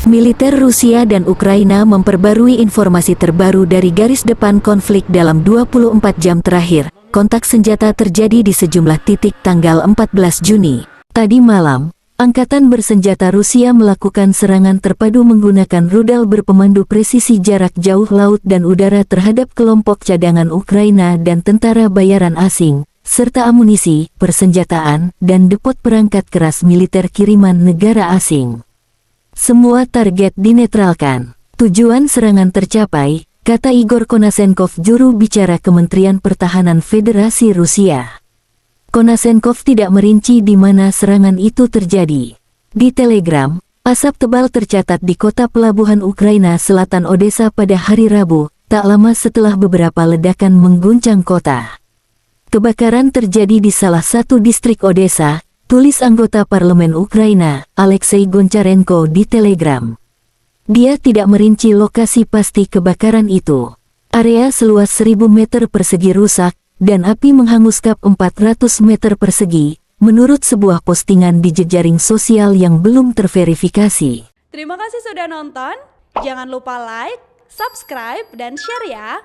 Militer Rusia dan Ukraina memperbarui informasi terbaru dari garis depan konflik dalam 24 jam terakhir. Kontak senjata terjadi di sejumlah titik tanggal 14 Juni. Tadi malam, Angkatan Bersenjata Rusia melakukan serangan terpadu menggunakan rudal berpemandu presisi jarak jauh laut dan udara terhadap kelompok cadangan Ukraina dan tentara bayaran asing, serta amunisi, persenjataan, dan depot perangkat keras militer kiriman negara asing. Semua target dinetralkan. Tujuan serangan tercapai, kata Igor Konasenkov, juru bicara Kementerian Pertahanan Federasi Rusia. Konasenkov tidak merinci di mana serangan itu terjadi. Di Telegram, asap tebal tercatat di kota pelabuhan Ukraina Selatan Odessa pada hari Rabu, tak lama setelah beberapa ledakan mengguncang kota. Kebakaran terjadi di salah satu distrik Odessa, tulis anggota parlemen Ukraina, Alexei Goncharenko di Telegram. Dia tidak merinci lokasi pasti kebakaran itu. Area seluas 1000 meter persegi rusak, dan api menghanguskan 400 meter persegi, menurut sebuah postingan di jejaring sosial yang belum terverifikasi. Terima kasih sudah nonton, jangan lupa like, subscribe, dan share ya!